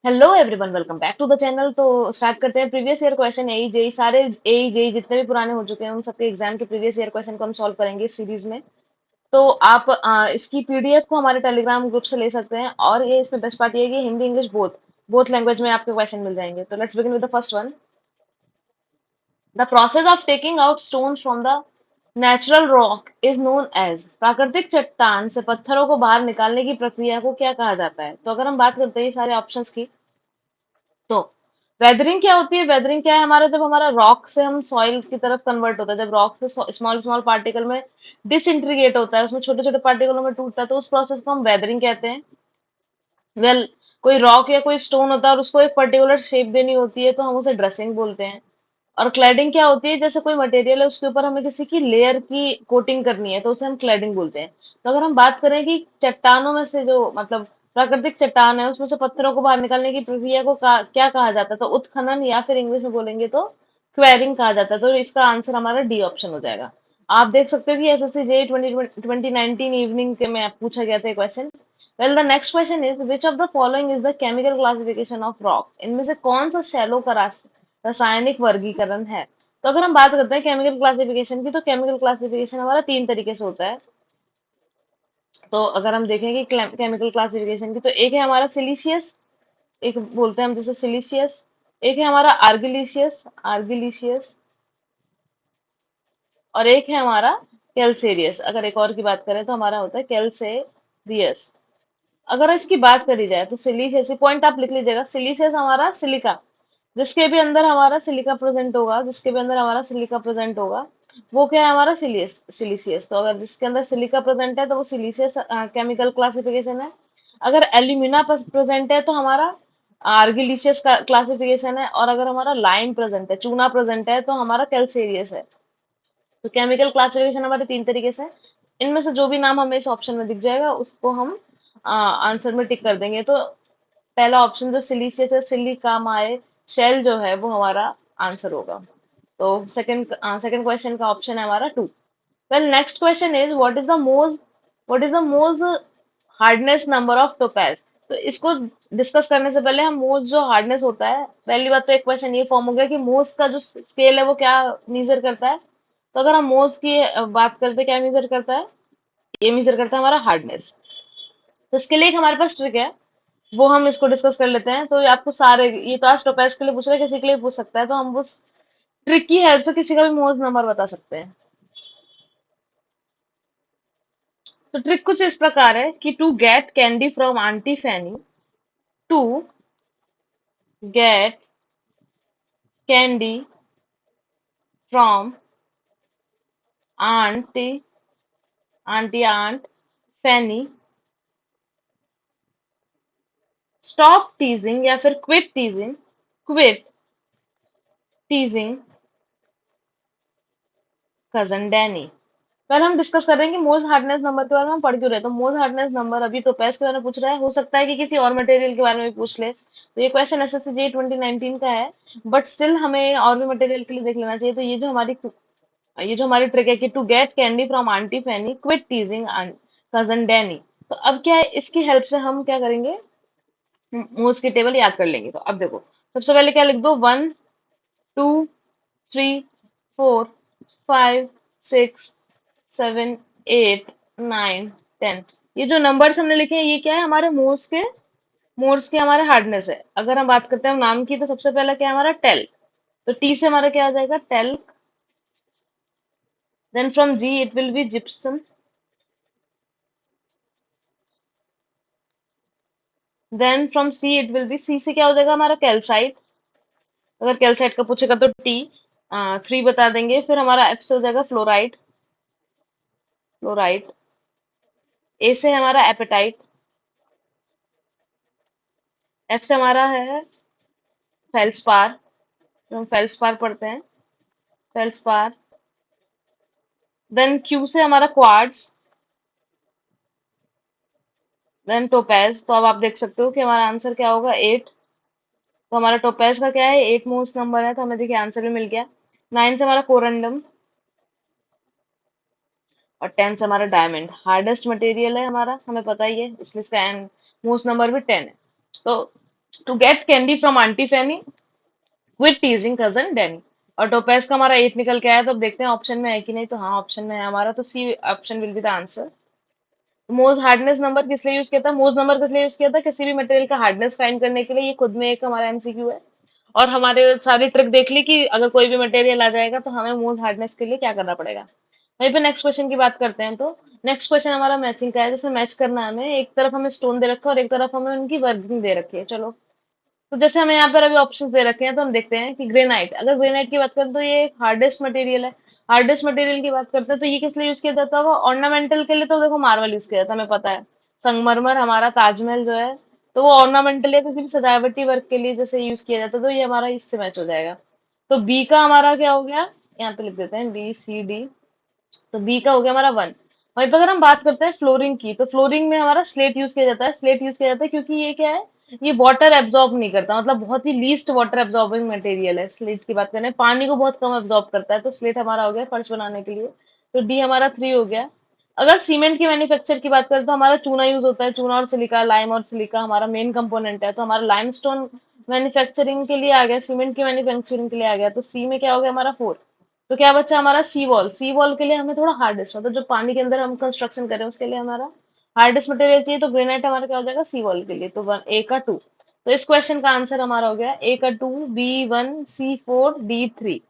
Hello everyone, welcome back to the channel. तो start करते हैं। Previous year question AE JE सारे AE JEE जितने भी पुराने हो चुके हैं उन सबके एग्जाम के प्रीवियस ईयर क्वेश्चन को हम सॉल्व करेंगे इस सीरीज में। तो आप इसकी पीडीएफ को हमारे टेलीग्राम ग्रुप से ले सकते हैं। और ये इसमें बेस्ट पार्ट ये है कि Hindi English both both language में आपके क्वेश्चन मिल जाएंगे। तो let's begin with the first one. The process of taking out stones from the natural rock is known as. प्राकृतिक चट्टान से पत्थरों को बाहर निकालने की प्रक्रिया को क्या कहा जाता है? तो अगर हम बात करते हैं ये सारे ऑप्शंस की, तो वेदरिंग क्या होती है? वेदरिंग क्या है? हमारा जब हमारा रॉक से हम सॉइल की तरफ कन्वर्ट होता है, जब रॉक से स्मॉल स्मॉल पार्टिकल में डिसइंटीग्रेट होता है, उसमें छोटे छोटे पार्टिकलों में टूटता है, तो उस प्रोसेस को हम वेदरिंग कहते हैं। वेल, कोई रॉक या कोई स्टोन होता है और उसको एक पर्टिकुलर शेप देनी होती है तो हम उसे ड्रेसिंग बोलते हैं। और क्लैडिंग क्या होती है? जैसे कोई मटेरियल है उसके ऊपर हमें किसी की लेयर की कोटिंग करनी है तो उसे हम क्लैडिंग बोलते हैं। तो अगर हम बात करें कि चट्टानों में से जो मतलब प्राकृतिक चट्टान है उसमें से पत्थरों को बाहर निकालने की प्रक्रिया को क्या कहा जाता है? तो उत्खनन, या फिर इंग्लिश में बोलेंगे तो क्वेरिंग कहा जाता है। तो इसका आंसर हमारा डी ऑप्शन हो जाएगा। आप देख सकते हो कि एसएससी जेई 2019 इवनिंग के में पूछा गया था question. Well, the next question is which of the following is the chemical classification of rock. इनमें से कौन सा शैलो का रासायनिक वर्गीकरण है? तो अगर हम बात करते हैं केमिकल क्लासिफिकेशन की, तो केमिकल क्लासिफिकेशन हमारा तीन तरीके से होता है। तो अगर हम देखें कि केमिकल क्लासिफिकेशन की, तो एक है हमारा सिलिशियस, एक बोलते हैं हम जैसे सिलिशियस, एक है हमारा आर्गिलिशियस आर्गिलिशियस, और एक है हमारा कैल्सेरियस। अगर एक और की बात करें तो हमारा होता है कैल्सेरियस। अगर इसकी बात करी जाए तो सिलिशियस, पॉइंट आप लिख लीजिएगा, सिलिशियस हमारा सिलिका, जिसके भी अंदर हमारा सिलिका प्रेजेंट होगा, जिसके भी अंदर हमारा सिलिका प्रेजेंट होगा वो क्या है? हमारा सिलिशियस। तो अगर जिसके अंदर सिलिका प्रेजेंट है तो वो सिलिशियस केमिकल क्लासिफिकेशन है। अगर एल्यूमिना प्रेजेंट है तो हमारा आर्गिलिशियस क्लासिफिकेशन है। और अगर हमारा लाइम प्रेजेंट है, चूना प्रेजेंट है, तो हमारा कैल्सेरियस है। तो केमिकल क्लासिफिकेशन हमारे तीन तरीके से है। इनमें से जो भी नाम हमें इस ऑप्शन में दिख जाएगा उसको हम आंसर में टिक कर देंगे। तो पहला ऑप्शन जो सिलिशियस है, सिलिकामाए शेल जो है वो हमारा आंसर होगा। तो सेकंड क्वेश्चन का ऑप्शन है हमारा two. Well, next question is what is the Mohs hardness number of topaz. तो इसको डिस्कस करने से पहले हम मोज जो हार्डनेस होता है, पहली बात तो एक क्वेश्चन ये फॉर्म हो गया कि मोज का जो स्केल है वो क्या मीजर करता है? तो अगर हम मोज की बात करते हैं, क्या मीजर करता है? ये मीजर करता है हमारा हार्डनेस। तो इसके लिए एक हमारे पास ट्रिक है, वो हम इसको डिस्कस कर लेते हैं। तो ये आपको सारे, ये तो आज टोपैज के लिए पूछ रहे हैं, किसी के लिए पूछ सकता है, तो हम उस ट्रिक की हेल्प से किसी का भी मोज नंबर बता सकते हैं। तो ट्रिक कुछ इस प्रकार है कि to get candy from auntie Fanny, to get candy from auntie aunt Fanny, stop teasing या फिर क्विट टीजिंग कजन डैनी। पहले हम डिस्कस कर रहे हैं कि मोज हार्डनेस नंबर के बारे में हम पढ़ क्यों रहे हैं। तो मोज हार्डनेस नंबर अभी टोपैज के बारे में पूछ रहा है, हो सकता है कि किसी और मटेरियल के बारे में भी पूछ ले। तो ये क्वेश्चन एसएससी जेई 2019 का है, बट स्टिल हमें और भी मटेरियल के लिए देख लेना चाहिए। तो ये जो हमारी ट्रिक है कि to get candy from auntie Fanny, quit teasing cousin Danny. तो अब क्या है, इसकी हेल्प से हम क्या करेंगे, मोज की टेबल याद कर लेंगे। तो अब देखो, सबसे पहले क्या लिख दो, 1 2 3 4 5 6 7 8 9 10। ये जो नंबर्स हमने लिखे हैं ये क्या है? हमारे मोर्स के हमारे हार्डनेस है। अगर हम बात करते हैं नाम की, तो सबसे पहला क्या है हमारा? टेल। तो टी से हमारा क्या आ जाएगा? Tell. Then from G it will be gypsum. Then from C it will be, C से क्या हो जाएगा हमारा? कैल्साइट। अगर कैल्साइट का पूछेगा तो टी 3 बता देंगे। फिर हमारा एफ से हो जाएगा फ्लोराइड। फ्लोराइड। ए से हमारा एपेटाइट। एफ से हमारा है फेल्सपार, जो हम फेल्सपार पढ़ते हैं, फेल्सपार। देन क्यू से हमारा क्वार्ट्ज। Then topaz. तो अब आप देख सकते हो कि हमारा आंसर क्या होगा? 8। तो हमारा टोपैज का क्या है? 8 मोस्ट नंबर है, तो हमें देखिए आंसर भी मिल गया। 9 से हमारा कोरंडम, और 10 से हमारा डायमंड। हार्डेस्ट मटेरियल है हमारा, हमें पता ही है, इसलिए इसका मोस्ट नंबर भी 10 है। तो to get candy from auntie Fanny with teasing cousin Danny. और टोपेज का हमारा 8 निकल के आया, तो अब देखते हैं ऑप्शन में है कि नहीं। तो हाँ, ऑप्शन में है हमारा, तो C option will be the answer. Mohs hardness number किस लिए यूज किया था? मोज नंबर किस लिए यूज किया था? किसी भी मटेरियल का हार्डनेस फाइंड करने के लिए। ये खुद में एक हमारा एमसीक्यू है। और हमारे सारी ट्रिक देख ली कि अगर कोई भी मटेरियल आ जाएगा तो हमें मोज हार्डनेस के लिए क्या करना पड़ेगा। वहीं पे नेक्स्ट क्वेश्चन की बात करते हैं। तो नेक्स्ट क्वेश्चन हमारा मैचिंग का है, जिसमें मैच करना है हमें। एक तरफ हमें स्टोन दे रखा है और एक तरफ हमें उनकी वर्किंग दे रखी है। चलो, तो जैसे हमें यहाँ पर अभी ऑप्शंस दे रखे हैं, तो हम देखते हैं कि ग्रेनाइट, अगर ग्रेनाइट की बात करें तो ये एक हार्डेस्ट मटेरियल है। हार्डेस्ट मटेरियल की बात करते हैं तो ये किस लिए यूज किया जाता होगा? ऑर्नामेंटल के लिए तो देखो मार्बल यूज किया जाता है, हमें पता है। संगमरमर हमारा ताजमहल जो है, तो वो ऑर्नामेंटल या किसी भी सजावटी वर्क के लिए जैसे यूज किया जाता है, तो ये हमारा इससे मैच हो जाएगा। तो बी का हमारा क्या हो गया, यहाँ पे लिख देते हैं BCD। तो बी का हो गया हमारा 1। वहीं पर अगर हम बात करते हैं फ्लोरिंग की, तो फ्लोरिंग में हमारा स्लेट यूज किया जाता है। स्लेट यूज किया जाता है क्योंकि ये क्या है, ये वाटर एब्जॉर्ब नहीं करता, मतलब बहुत ही लीस्ट वाटर एब्जॉर्बिंग मटेरियल है। स्लेट की बात करें, पानी को बहुत कम एब्जॉर्ब करता है, तो स्लेट हमारा हो गया फर्श बनाने के लिए। तो डी हमारा 3 हो गया। अगर सीमेंट की मैन्युफैक्चर की बात करें तो हमारा चूना यूज होता है। चूना और सिलिका, लाइम और सिलिका हमारा मेन कंपोनेंट है। तो हमारा लाइमस्टोन मैन्युफैक्चरिंग के लिए आ गया, सीमेंट की मैन्युफैक्चरिंग के लिए आ गया। तो सी में क्या हो गया हमारा 4। तो क्या बचा हमारा सी वॉल। सी वॉल के लिए हमें थोड़ा हार्डेस्ट, मतलब जो पानी के अंदर हम कंस्ट्रक्शन करें उसके लिए हमारा हार्डेस्ट मटेरियल चाहिए। तो ग्रेनाइट हमारा क्या हो जाएगा सी वॉल के लिए। तो ए का 2। तो इस क्वेश्चन का आंसर हमारा हो गया ए का 2, B1, C4, D3।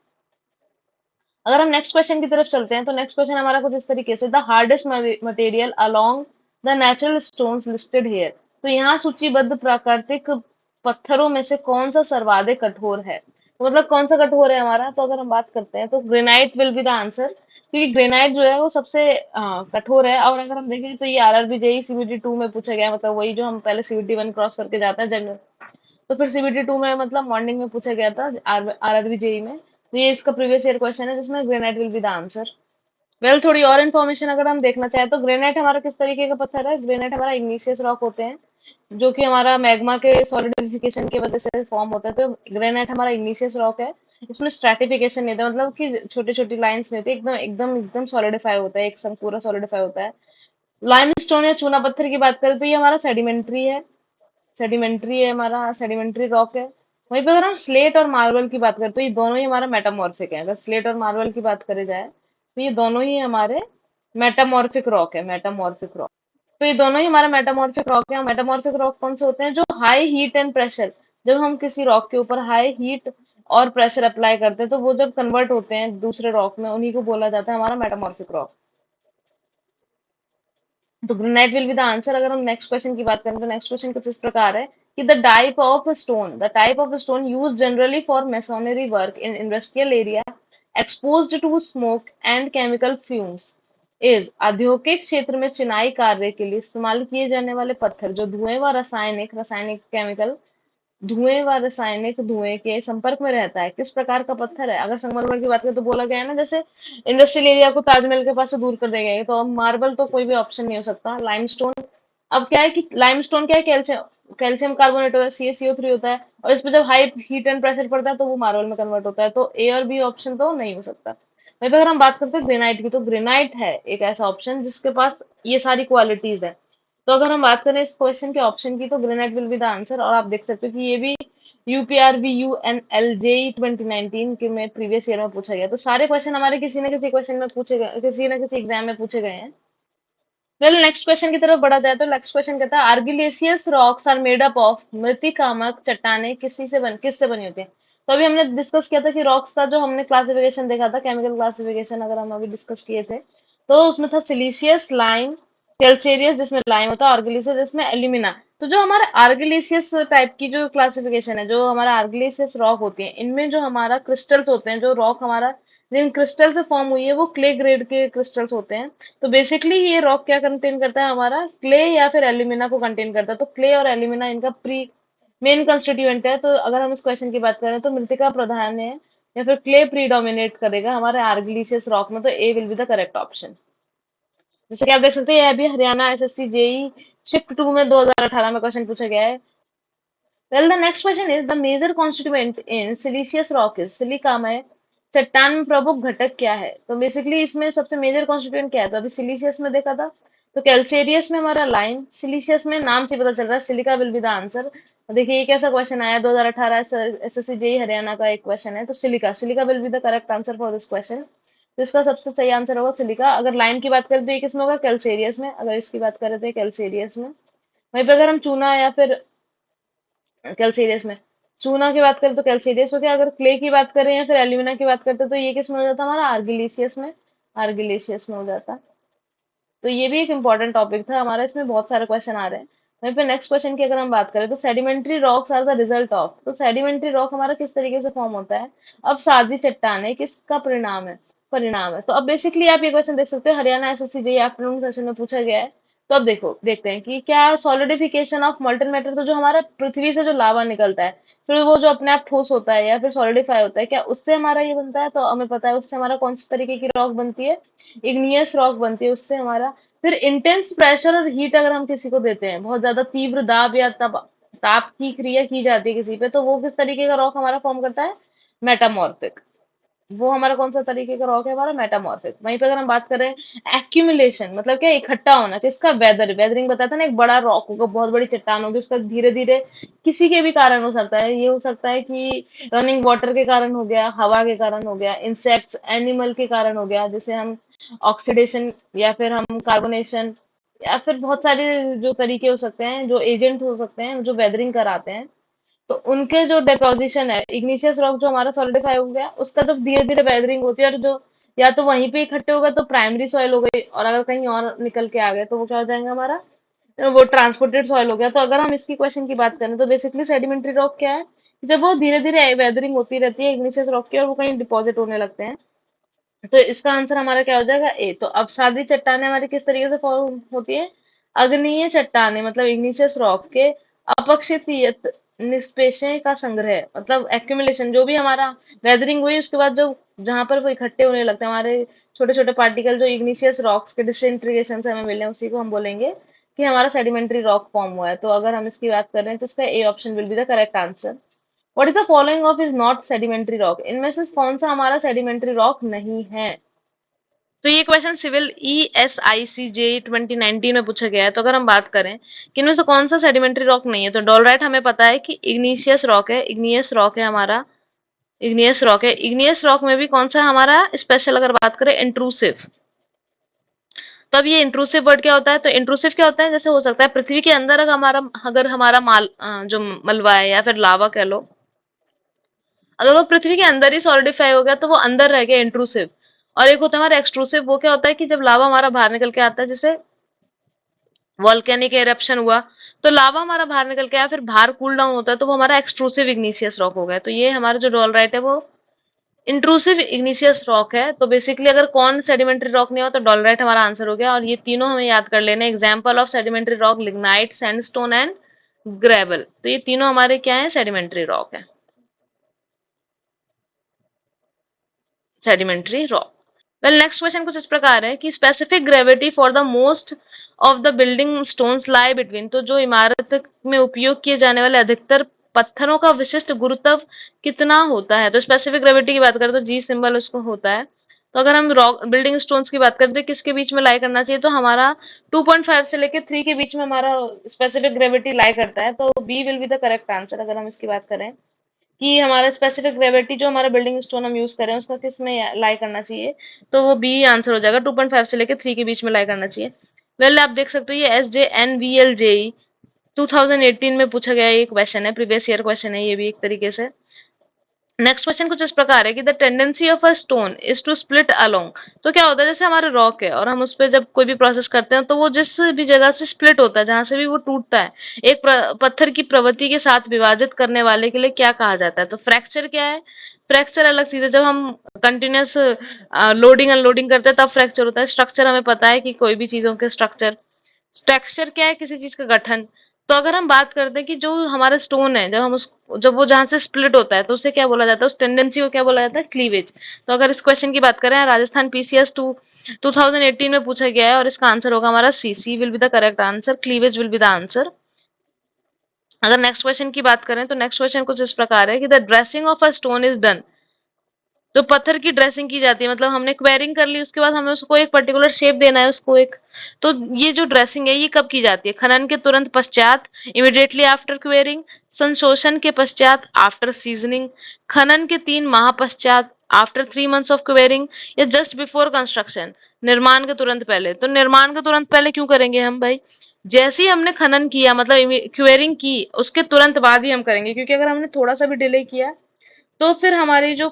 अगर हम नेक्स्ट क्वेश्चन की तरफ चलते हैं, तो नेक्स्ट क्वेश्चन हमारा कुछ इस तरीके से, the hardest material along the natural stones listed here. तो यहाँ सूचीबद्ध प्राकृतिक पत्थरों में से कौन सा सर्वाधिक कठोर है? तो मतलब कौन सा कठोर है हमारा? तो अगर हम बात करते हैं तो granite will be the answer, क्योंकि ग्रेनाइट जो है वो सबसे कठोर है। और अगर हम देखें तो ये RRB जेई CBT 2 में पूछा गया है, मतलब वही जो हम पहले CBT 1 क्रॉस करके जाते हैं जनरल, तो फिर CBT 2 में मतलब मॉर्निंग में पूछा गया था RRB जेई में। तो ये इसका प्रीवियस ईयर क्वेश्चन है, जिसमें granite will be the answer. Well, थोड़ी और इन्फॉर्मेशन अगर हम देखना चाहें तो ग्रेनाइट हमारा किस तरीके का पत्थर है? ग्रेनाइट हमारा इग्निशियस रॉक होते हैं, जो कि हमारा मैग्मा के सॉलिडिफिकेशन की वजह से फॉर्म होता है। तो ग्रेनाइट हमारा इग्निशियस रॉक है। इसमें स्ट्रैटिफिकेशन नहीं होता, मतलब कि छोटी छोटी लाइंस नहीं होती, एकदम एकदम एकदम सॉलिडिफाई होता है, एक संग पूरा सॉलिडिफाई होता है। लाइमस्टोन या चूना पत्थर की बात करें तो ये हमारा सेडिमेंट्री है। सेडिमेंट्री है, हमारा सेडिमेंट्री रॉक है। वहीं पे अगर हम स्लेट और मार्बल की बात करें तो ये दोनों ही हमारा मेटामॉर्फिक है। अगर स्लेट और मार्बल की बात करी जाए तो ये दोनों ही हमारे मेटामॉर्फिक रॉक है, मेटामॉर्फिक रॉक। तो ये दोनों ही हमारा मेटामॉर्फिक रॉक है। मेटामॉर्फिक रॉक कौन से होते हैं? जो हाई हीट एंड प्रेशर, जब हम किसी रॉक के ऊपर हाई हीट और प्रेशर अप्लाई करते हैं तो वो जब कन्वर्ट होते हैं दूसरे रॉक में, उन्हीं को बोला जाता है हमारा मेटामॉर्फिक रॉक। तो granite will be the answer. अगर हम नेक्स्ट क्वेश्चन की बात करें तो नेक्स्ट क्वेश्चन कुछ इस प्रकार है कि the type of stone use generally for masonry work in industrial area exposed to smoke and chemical fumes is. औद्योगिक क्षेत्र में चिनाई कार्य के लिए इस्तेमाल किए जाने वाले पत्थर जो धुएं व रासायनिक रासायनिक केमिकल धुएं व रासायनिक धुएं के संपर्क में रहता है, किस प्रकार का पत्थर है? अगर संगमरमर की बात करें तो बोला गया है ना, जैसे इंडस्ट्रियल एरिया को ताजमहल के पास से दूर कर दिया गया है, तो अब मार्बल तो कोई भी ऑप्शन नहीं हो सकता। लाइमस्टोन, अब क्या है कि लाइमस्टोन क्या है, कैल्शियम कैल्शियम कार्बोनेट होता है, CaCO3 होता है, और इस पे जब हाई हीट एंड प्रेशर पड़ता है तो वो मार्बल में कन्वर्ट होता है। तो ए और बी ऑप्शन तो नहीं हो सकता। वहीं पे अगर हम बात करते हैं ग्रेनाइट की, तो ग्रेनाइट है एक ऐसा ऑप्शन जिसके पास ये सारी क्वालिटीज है। तो अगर हम बात करें इस क्वेश्चन के ऑप्शन की, तो granite will be the answer. और आप देख सकते हो कि ये भी UPRVUNL JEE 2019 के में प्रीवियस ईयर में पूछा गया। तो सारे क्वेश्चन हमारे किसी न किसी क्वेश्चन में पूछे गए, किसी न किसी एग्जाम में पूछे गए हैं। वेल, नेक्स्ट क्वेश्चन की तरफ बढ़ा जाए तो नेक्स्ट क्वेश्चन कहता है argillaceous rocks are made up of, मृतिकामक चट्टाने किससे बनी होती है? तो अभी हमने डिस्कस किया था कि रॉक्स का जो हमने क्लासिफिकेशन देखा था, केमिकल क्लासिफिकेशन अगर हम अभी डिस्कस किए थे, तो उसमें था सिलीसियस, लाइम, कैल्सेरियस जिसमें लाइम होता है, आर्गिलेशियस जिसमें एल्यूमिना। तो जो हमारा आर्गिलेशियस टाइप की जो क्लासिफिकेशन है, जो हमारा आर्गिलेशियस रॉक होती है, इनमें जो हमारा क्रिस्टल्स होते हैं, जो रॉक हमारा जिन क्रिस्टल से फॉर्म हुई है वो क्ले ग्रेड के क्रिस्टल्स होते हैं। तो बेसिकली ये रॉक क्या कंटेन करता है? हमारा क्ले या फिर एल्यूमिना को कंटेन करता है। तो क्ले और एल्यूमिना इनका प्री मेन कंस्टिट्यूएंट है। तो अगर हम इस क्वेश्चन की बात करें तो मृतिका प्रधान है या फिर क्ले प्रीडोमिनेट करेगा हमारे आर्गिलिशियस रॉक में। तो A will be the correct option. जैसे कि आप देख सकते हैं, यह भी हरियाणा SSC जेई शिफ्ट 2 में 2018 में क्वेश्चन पूछा गया है। Well, the next question is the major constituent in siliceous rock is. Silica में चट्टान में प्रमुख घटक क्या है? तो बेसिकली इसमें सबसे मेजर कॉन्स्टिट्यूएंट क्या है? तो अभी सिलिशियस में देखा था, तो कैल्सेरियस में हमारा लाइम, सिलिशियस में नाम से पता चल रहा है silica will be the answer. देखिए ये कैसा क्वेश्चन आया, 2018 एसएससी जेई हरियाणा का एक क्वेश्चन है। तो silica, silica will be the correct answer for this question. तो इसका सबसे सही आंसर होगा सिलिका। अगर लाइम की बात करें तो ये किसमें होगा, कैल्सेरियस में। अगर इसकी बात करें तो ये कैल्सेरियस में। वहीं पे अगर हम चूना या फिर कैल्सेरियस में, चूना की बात करें तो कैल्सेरियस हो गया। अगर क्ले की बात करें या फिर एल्यूमिना की बात करते हैं तो ये किस में हो जाता है हमारा, आर्गिलेशियस में। आर्गिलेशियस में हो जाता। तो ये भी एक इंपॉर्टेंट टॉपिक था हमारा, इसमें बहुत सारे क्वेश्चन आ रहे हैं। वहीं पे नेक्स्ट क्वेश्चन की अगर हम बात करें तो sedimentary rocks are the result of. तो सेडिमेंट्री रॉक हमारा किस तरीके से फॉर्म होता है, अब सादी चट्टाने किसका परिणाम है, परिणाम है। तो अब बेसिकली आप ये क्वेश्चन देख सकते हो, Haryana SSC JEE afternoon session में पूछा गया है। तो अब देखो देखते हैं कि क्या सॉलिडिफिकेशन ऑफ मॉल्टन मैटर, तो जो हमारा पृथ्वी से जो लावा निकलता है फिर वो जो अपने आप ठोस होता है या फिर सॉलिडिफाई होता है, क्या उससे हमारा ये बनता है। तो हमें पता है उससे हमारा कौन सी तरीके की रॉक बनती है, इग्नियस रॉक बनती है उससे हमारा। फिर इंटेंस प्रेशर और हीट अगर हम किसी को देते हैं, बहुत ज्यादा तीव्र दाब या ताप की क्रिया की जाती है किसी पे, तो वो किस तरीके का रॉक हमारा फॉर्म करता है, मेटामॉर्फिक। वो हमारा कौन सा तरीके का रॉक है, हमारा मेटामॉर्फिक। वहीं पे अगर हम बात करें एक्यूमुलेशन, मतलब क्या, इकट्ठा होना, किसका, वेदरिंग बताया था ना, एक बड़ा रॉक होगा, बहुत बड़ी चट्टान होगी, उसका धीरे धीरे किसी के भी कारण हो सकता है। ये हो सकता है कि रनिंग वाटर के कारण हो गया, हवा के कारण हो गया, इंसेक्ट्स एनिमल के कारण हो गया, जैसे हम ऑक्सीडेशन या फिर हम कार्बोनेशन, या फिर बहुत सारे जो तरीके हो सकते हैं, जो एजेंट हो सकते हैं जो वेदरिंग कराते हैं। तो उनके जो डिपोजिशन है, इग्निशियस रॉक जो हमारा सॉलिडिफाई हो गया, उसका जब धीरे धीरे वेदरिंग होती है और जो या तो वहीं पे इकट्ठे हो गए तो प्राइमरी सॉइल हो गई, और अगर कहीं और निकल के आ गए तो वो क्या हो जाएगा हमारा, वो ट्रांसपोर्टेड सॉइल हो गया। तो अगर हम इसकी क्वेश्चन की बात करें तो बेसिकली सेडिमेंट्री रॉक क्या है, जब वो धीरे धीरे वेदरिंग होती रहती है इग्निशियस रॉक की और वो कहीं डिपॉजिट होने लगते हैं। तो इसका आंसर हमारा क्या हो जाएगा, ए। तो अवसादी चट्टानें हमारी किस तरीके से फॉर्म होती है, अग्नीय चट्टानें मतलब इग्निशियस रॉक के अपक्षीय निष्पेषण का संग्रह, मतलब एक्यूमुलेशन, जो भी हमारा वेदरिंग हुई उसके बाद जो जहां पर वो इकट्ठे होने लगते हैं हमारे छोटे छोटे पार्टिकल, जो इग्निशियस रॉक्स के डिसइंटीग्रेशन से हमें मिले हैं, उसी को हम बोलेंगे कि हमारा सेडिमेंट्री रॉक फॉर्म हुआ है। तो अगर हम इसकी बात करें तो इसका A option will be the correct answer. What is the following of is not sedimentary rock, इनमें से कौन सा हमारा सेडिमेंट्री रॉक नहीं है। तो ये क्वेश्चन सिविल ESIC जे 2019 में पूछा गया है। तो अगर हम बात करें कि इनमें से कौन सा सेडिमेंट्री रॉक नहीं है, तो डोलराइट हमें पता है कि इग्निशियस रॉक है, इग्नियस रॉक है हमारा, इग्नियस रॉक है। इग्नियस रॉक में भी कौन सा हमारा स्पेशल, अगर बात करें इंट्रूसिव। तो अब ये इंट्रूसिव वर्ड क्या होता है, तो इंट्रूसिव क्या होता है, जैसे हो सकता है पृथ्वी के अंदर अगर हमारा जो मलबा है या फिर लावा कह लो, अगर वो पृथ्वी के अंदर ही सॉलिडिफाई हो गया तो वो अंदर रह गया, इंट्रूसिव। और एक होता है हमारा एक्सट्रूसिव, वो क्या होता है कि जब लावा हमारा बाहर निकल के आता है, जैसे वॉल्केनिक एरप्शन हुआ तो लावा हमारा बाहर निकल के आया, फिर बाहर कूल डाउन होता है, तो वो हमारा एक्सट्रूसिव इग्निशियस रॉक हो गया। तो ये हमारा जो डोलराइट है वो इंट्रूसिव इग्निशियस रॉक है। तो बेसिकली अगर कौन सेडिमेंट्री रॉक नहीं हो तो डोलराइट हमारा आंसर हो गया। और ये तीनों हमें याद कर लेना, example of sedimentary rock lignite, sandstone and gravel. तो ये तीनों हमारे क्या है, सेडिमेंट्री रॉक है, sedimentary rock. Well next question कुछ इस प्रकार है कि specific gravity for the most of the building stones lie between. तो जो इमारत में उपयोग किए जाने वाले अधिकतर पत्थरों का विशिष्ट गुरुत्व कितना होता है। तो स्पेसिफिक ग्रेविटी की बात करें तो जी सिंबल उसको होता है। तो अगर हम रॉक बिल्डिंग स्टोन्स की बात करें तो किसके बीच में लाई करना चाहिए, तो हमारा 2.5 से लेकर 3 के बीच में हमारा स्पेसिफिक ग्रेविटी लाई करता है। तो B will be the correct answer अगर हम इसकी बात करें कि हमारा स्पेसिफिक ग्रेविटी जो हमारा बिल्डिंग स्टोन हम यूज करें उसका किस में लाई करना चाहिए, तो वो बी आंसर हो जाएगा, 2.5 से लेकर 3 के बीच में लाई करना चाहिए। वेल आप देख सकते हो ये SJNVL-JEE 2018 में पूछा गया एक क्वेश्चन है, प्रीवियस ईयर क्वेश्चन है ये भी एक तरीके से। नेक्स्ट क्वेश्चन कुछ इस प्रकार है कि the tendency of a stone is to split along. तो क्या होता है, जैसे हमारा रॉक है और हम उस पर जब कोई भी प्रोसेस करते हैं तो वो जिस भी जगह से स्प्लिट होता है, जहां से भी वो टूटता है, एक पत्थर की प्रवृत्ति के साथ विभाजित करने वाले के लिए क्या कहा जाता है। तो फ्रैक्चर क्या है, फ्रैक्चर अलग चीज है, जब हम कंटिन्यूस लोडिंग अनलोडिंग करते हैं तब फ्रैक्चर होता है। स्ट्रक्चर हमें पता है कि कोई भी चीजों के स्ट्रक्चर। टेक्सचर क्या है, किसी चीज का गठन। तो अगर हम बात करते हैं कि जो हमारा स्टोन है, जब वो जहां से स्प्लिट होता है तो उसे क्या बोला जाता है, उस टेंडेंसी को क्या बोला जाता है, क्लीवेज। तो अगर इस क्वेश्चन की बात करें, राजस्थान PCS 2018 में पूछा गया है और इसका आंसर होगा हमारा C will be the correct answer, cleavage will be the answer. अगर नेक्स्ट क्वेश्चन की बात करें तो नेक्स्ट क्वेश्चन कुछ इस प्रकार है कि the dressing of a stone is done. जो पत्थर की ड्रेसिंग की जाती है, मतलब हमने क्वेरिंग कर ली, उसके बाद हमें उसको एक पर्टिकुलर शेप देना है उसको एक, तो ये जो ड्रेसिंग है ये कब की जाती है? खनन के तुरंत पश्चात, इमिडिएटली आफ्टर क्वेरिंग, संशोषण के पश्चात, आफ्टर सीजनिंग, खनन के 3 माह पश्चात, आफ्टर 3 मंथ्स ऑफ क्वेरिंग, या जस्ट बिफोर कंस्ट्रक्शन, निर्माण के तुरंत पहले। तो निर्माण के तुरंत पहले क्यों करेंगे हम भाई? जैसे ही हमने खनन किया, मतलब क्वेरिंग की, उसके तुरंत बाद ही हम करेंगे, क्योंकि अगर हमने थोड़ा सा भी डिले किया तो फिर हमारी जो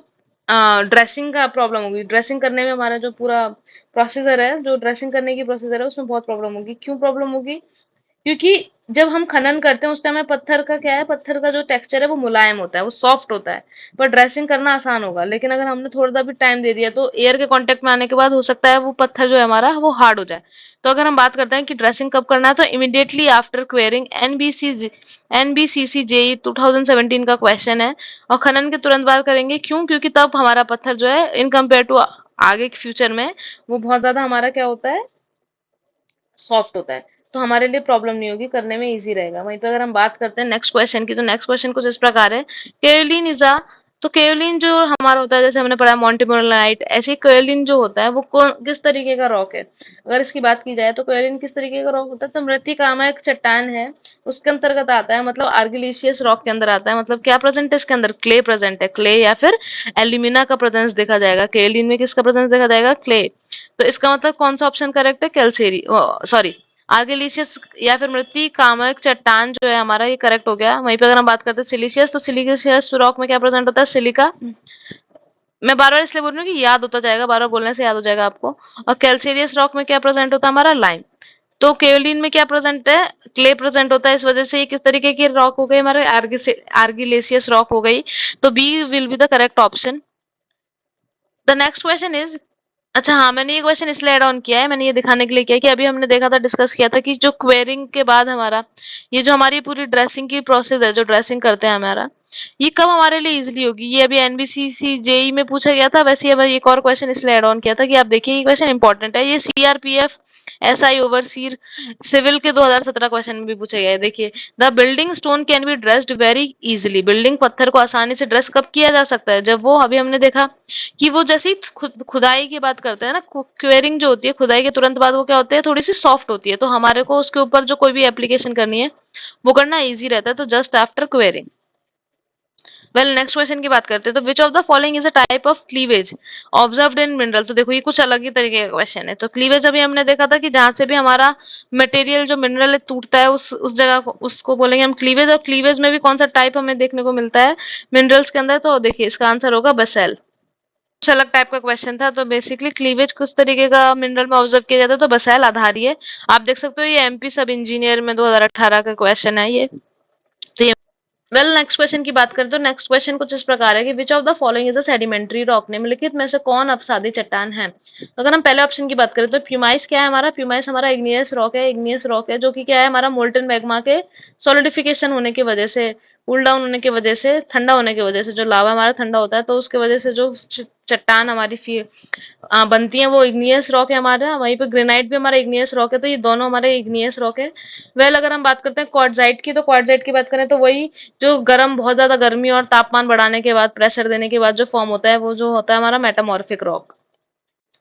ड्रेसिंग का प्रॉब्लम होगी, ड्रेसिंग करने में हमारा जो पूरा प्रोसीजर है, जो ड्रेसिंग करने की प्रोसीजर है, उसमें बहुत प्रॉब्लम होगी। क्यों प्रॉब्लम होगी? क्योंकि जब हम खनन करते हैं उस टाइम में पत्थर का क्या है, पत्थर का जो टेक्सचर है वो मुलायम होता है, वो सॉफ्ट होता है, पर ड्रेसिंग करना आसान होगा। लेकिन अगर हमने थोड़ा सा भी टाइम दे दिया तो एयर के कांटेक्ट में आने के बाद हो सकता है वो पत्थर जो है हमारा वो हार्ड हो जाए। तो अगर हम बात करते हैं कि ड्रेसिंग कब करना है, तो immediately after querying, NBCC JE 2017 का क्वेश्चन है। और खनन के तुरंत बाद करेंगे, क्यों? क्योंकि तब हमारा पत्थर जो है इन कंपेयर टू आगे के फ्यूचर में वो बहुत ज्यादा हमारा क्या होता है, सॉफ्ट होता है। तो हमारे लिए प्रॉब्लम नहीं होगी, करने में इजी रहेगा। वहीं पे अगर हम बात करते हैं नेक्स्ट क्वेश्चन की, तो नेक्स्ट क्वेश्चन कुछ इस प्रकार है, केयोलिन इज अ, तो केयोलिन जो हमारा होता है, जैसे हमने पढ़ा मोन्टीमोरोलाइट, ऐसे केयोलिन जो होता है वो कौन किस तरीके का रॉक है? अगर इसकी बात की जाए तो केयोलिन किस तरीके का रॉक होता है? तो मृत्तिकामा एक चट्टान है, उसके अंतर्गत आता है, मतलब आर्गिलिशियस रॉक के अंदर आता है। मतलब क्या प्रेजेंट है इसके अंदर? क्ले प्रेजेंट है, क्ले या फिर एल्यूमिना का प्रेजेंस देखा जाएगा। केयोलिन में किसका प्रेजेंस देखा जाएगा? क्ले। तो इसका मतलब कौन सा ऑप्शन करेक्ट है? कैल्सेरी, सॉरी, आर्गिलिशियस या फिर मृत्तिकामक चट्टान जो है हमारा, ये करेक्ट हो गया। वहीं पे अगर हम बात करते हैं सिलिशियस, तो सिलिशियस रॉक में क्या प्रेजेंट होता है? सिलिका। मैं बार बार इसलिए बोल रही हूँ कि याद होता जाएगा, बार बार बोलने से याद हो जाएगा आपको। और कैल्सेरियस रॉक में क्या प्रेजेंट होता है? हमारा लाइम। तो केयोलिन में क्या प्रेजेंट है? क्ले प्रेजेंट होता है। इस वजह से ये किस तरीके की रॉक हो गई? हमारे आर्गिलेशियस रॉक हो गई। तो B will be the correct option. The next question is, अच्छा हाँ, मैंने ये क्वेश्चन इसलिए ऐड ऑन किया है, मैंने ये दिखाने के लिए किया है कि अभी हमने देखा था, डिस्कस किया था कि जो क्वेरिंग के बाद हमारा ये जो हमारी पूरी ड्रेसिंग की प्रोसेस है, जो ड्रेसिंग करते हैं हमारा, ये कब हमारे लिए इजीली होगी? ये अभी एनबीसीसी जेई में पूछा गया था। वैसे ही एक और क्वेश्चन इसलिए ऐड ऑन किया था कि आप देखिए ये क्वेश्चन इंपॉर्टेंट है। ये सीआरपीएफ एसआई ओवरसीर सिविल के 2017 क्वेश्चन में भी पूछा गया है। देखिए, the building stone can be dressed very easily, building पत्थर को आसानी से ड्रेस कब किया जा सकता है? जब वो, अभी हमने देखा कि वो जैसे ही खुदाई की बात करते हैं ना, क्वेरिंग जो होती है, खुदाई के तुरंत बाद वो क्या होती है, थोड़ी सी सॉफ्ट होती है, तो हमारे को उसके ऊपर जो कोई भी एप्लीकेशन करनी है वो करना इजी रहता है। तो just after quarrying. Well, next question की बात करते हैं, तो which of the following is a type of cleavage observed in mineral? तो देखो, ये कुछ अलग ही तरीके का क्वेश्चन है। तो क्लीवेज अभी हमने देखा था कि जहां से भी हमारा मटेरियल जो मिनरल टूटता है, उस जगह को, उसको बोलेंगे हम क्लीवेज। और क्लीवेज में भी कौन सा टाइप हमें देखने को मिलता है मिनरल्स के अंदर? तो देखिए, इसका आंसर होगा बसेल। कुछ अलग टाइप का क्वेश्चन था। तो बेसिकली क्लीवेज किस तरीके का मिनरल में ऑब्जर्व किया जाता है? तो बसेल आधारीय। आप देख सकते हो, ये एमपी सब इंजीनियर में 2018 का क्वेश्चन है ये। तो ये वेल, नेक्स्ट क्वेश्चन की बात करें तो नेक्स्ट क्वेश्चन कुछ इस प्रकार है कि which of the following is a sedimentary rock? निम्नलिखित में से कौन अपसादी चट्टान है? तो अगर हम पहले ऑप्शन की बात करें तो प्यूमाइस क्या है हमारा? प्यूमाइस हमारा इग्नियस रॉक है। इग्नियस रॉक है जो कि क्या है हमारा, मोल्टन मैग्मा के सॉलिडिफिकेशन होने की वजह से, कूल डाउन होने की वजह से, ठंडा होने की वजह से, जो लावा हमारा ठंडा होता है तो उसके वजह से जो चट्टान हमारी बनती है वो इग्नियस रॉक है हमारा। वहीं पे ग्रेनाइट भी हमारा इग्नियस रॉक है। तो ये दोनों हमारे इग्नियस रॉक है। वेल, अगर हम बात करते हैं क्वार्टजाइट की, तो क्वार्टजाइट की बात करें तो वही जो गर्म, बहुत ज्यादा गर्मी और तापमान बढ़ाने के बाद, प्रेशर देने के बाद जो फॉर्म होता है, वो जो होता है हमारा मेटामॉर्फिक रॉक।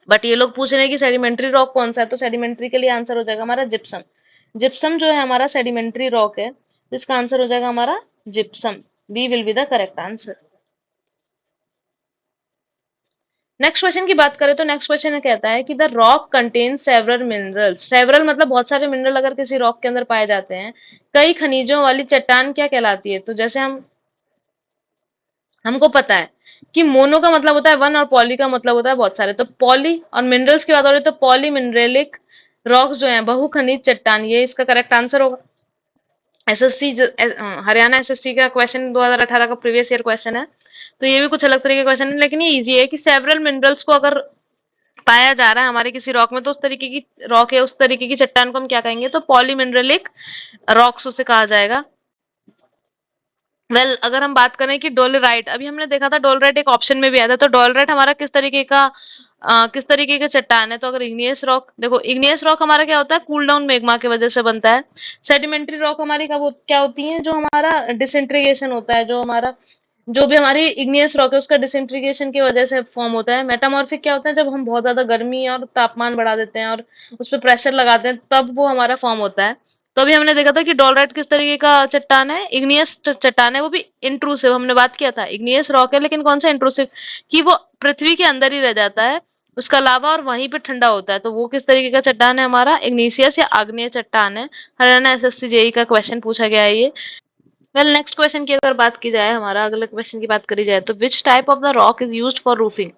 बट ये लोग पूछ रहे हैं कि सेडिमेंट्री रॉक कौन सा है, तो सेडिमेंट्री के लिए आंसर हो जाएगा हमारा जिप्सम। जिप्सम जो है हमारा सेडिमेंट्री रॉक है, तो इसका आंसर हो जाएगा हमारा gypsum. B will be the correct answer. Next question की बात करें तो नेक्स्ट क्वेश्चन कहता है कि the rock contain several minerals. Several मतलब बहुत सारे मिनरल अगर किसी रॉक के अंदर पाए जाते हैं, कई खनिजों वाली चट्टान क्या कहलाती है? तो जैसे हमको पता है कि मोनो का मतलब होता है वन और पॉली का मतलब होता है बहुत सारे। तो पॉली और मिनरल्स की बात हो रही है तो पॉली मिनरेलिक रॉक्स जो है, बहु खनिज चट्टान, ये इसका करेक्ट आंसर होगा। एसएससी हरियाणा एसएससी का क्वेश्चन 2018 का प्रीवियस ईयर क्वेश्चन है। तो ये भी कुछ अलग तरीके का क्वेश्चन है, लेकिन ये इजी है कि सेवरल मिनरल्स को अगर पाया जा रहा है हमारे किसी रॉक में, तो उस तरीके की रॉक है, उस तरीके की चट्टान को हम क्या कहेंगे? तो पॉलीमिनरलिक रॉक्स उसे कहा जाएगा। वेल, अगर हम बात करें कि डोलेराइट, अभी हमने देखा था डोलेराइट एक ऑप्शन में भी आया था। तो डोलेराइट हमारा किस तरीके का चट्टान है? तो अगर इग्नियस रॉक, देखो इग्नियस रॉक हमारा क्या होता है, कूल डाउन मैग्मा की वजह से बनता है। सेडिमेंट्री रॉक हमारी क्या होती है? जो हमारा डिसइंटीग्रेशन होता है, जो हमारा जो भी हमारी इग्नियस रॉक है उसका डिसइंटीग्रेशन की वजह से फॉर्म होता है। मेटामॉर्फिक क्या होता है, जब हम बहुत ज्यादा गर्मी और तापमान बढ़ा देते हैं और उस पर प्रेशर लगाते हैं तब वो हमारा फॉर्म होता है। तो अभी हमने देखा था कि डोलराइट किस तरीके का चट्टान है, इग्नियस चट्टान है, वो भी इंट्रूसिव, हमने बात किया था इग्नियस रॉक है लेकिन कौन सा इंट्रूसिव, कि वो पृथ्वी के अंदर ही रह जाता है, उसका लावा और वहीं पे ठंडा होता है। तो वो किस तरीके का चट्टान है, हमारा इग्निशियस या आग्नेय चट्टान है। हरियाणा एसएससी जेई का क्वेश्चन पूछा गया है ये। वेल नेक्स्ट क्वेश्चन की अगर बात की जाए, हमारा अगले क्वेश्चन की बात करी जाए, तो which type of the rock is used for roofing.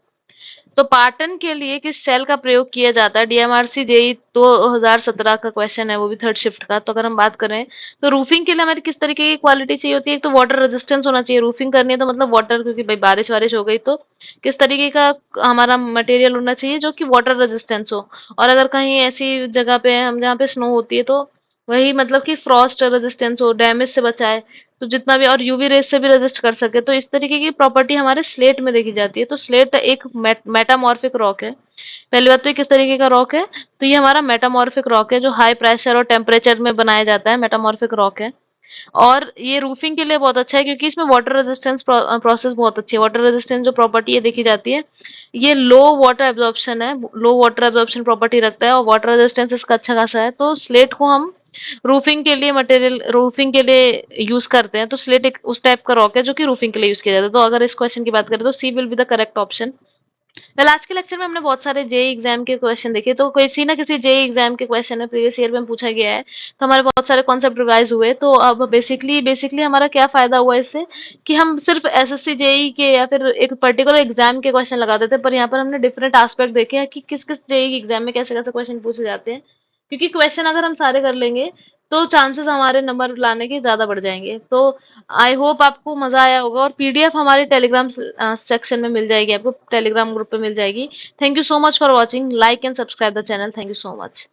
तो पाटन के लिए किस सेल का प्रयोग किया जाता है, डीएमआरसी जेई 2017 का क्वेश्चन है, वो भी थर्ड शिफ्ट का। तो अगर हम बात करें तो रूफिंग के लिए हमारी किस तरीके की क्वालिटी चाहिए होती है, एक तो वाटर रेजिस्टेंस होना चाहिए, रूफिंग करनी है तो मतलब वाटर, क्योंकि भाई बारिश वारिश हो गई तो किस तरीके का हमारा मटेरियल होना चाहिए जो कि वाटर रेजिस्टेंस हो। और अगर कहीं ऐसी जगह पे हम जहाँ पे स्नो होती है तो वही मतलब कि फ्रॉस्ट रेजिस्टेंस हो, डैमेज से बचाए, तो जितना भी, और यूवी रेस से भी रेजिस्ट कर सके। तो इस तरीके की प्रॉपर्टी हमारे स्लेट में देखी जाती है। तो स्लेट एक मेटामॉर्फिक रॉक है। पहली बात तो ये किस तरीके का रॉक है, तो ये हमारा मेटामॉर्फिक रॉक है जो हाई प्रेशर और टेम्परेचर में बनाया जाता है, मेटामॉर्फिक रॉक है। और ये रूफिंग के लिए बहुत अच्छा है क्योंकि इसमें वाटर रेजिस्टेंस प्रोसेस बहुत अच्छी है। वाटर रेजिस्टेंस जो प्रॉपर्टी है देखी जाती है, ये लो वाटर एब्जॉर्प्शन है, लो वाटर एब्जॉर्प्शन प्रॉपर्टी रखता है और वाटर रेजिस्टेंस इसका अच्छा खासा है। तो स्लेट को हम रूफिंग के लिए, मटेरियल रूफिंग के लिए यूज करते हैं। तो स्लेट एक उस टाइप का रॉक है जो कि रूफिंग के लिए यूज किया जाता है। तो अगर इस क्वेश्चन की बात करें तो C will be the correct option. Well आज के लेक्चर में हमने बहुत सारे जेई एग्जाम के क्वेश्चन देखे। तो किसी ना किसी जेई एग्जाम के क्वेश्चन है प्रीवियस ईयर में पूछा गया है, तो हमारे बहुत सारे कॉन्सेप्ट रिवाइज हुए। तो अब बेसिकली बेसिकली हमारा क्या फायदा हुआ इससे, कि हम सिर्फ एसएससी जेई के या फिर एक पर्टिकुलर एग्जाम के क्वेश्चन लगाते थे, पर यहाँ पर हमने डिफरेंट एस्पेक्ट देखे हैं कि किस किस जेई एग्जाम में कैसे कैसे क्वेश्चन पूछे जाते हैं। क्योंकि क्वेश्चन अगर हम सारे कर लेंगे तो चांसेस हमारे नंबर लाने के ज्यादा बढ़ जाएंगे। तो आई होप आपको मजा आया होगा, और पीडीएफ हमारे टेलीग्राम सेक्शन में मिल जाएगी, आपको टेलीग्राम ग्रुप पे मिल जाएगी। Thank you so much for watching, like and subscribe the channel. Thank you so much.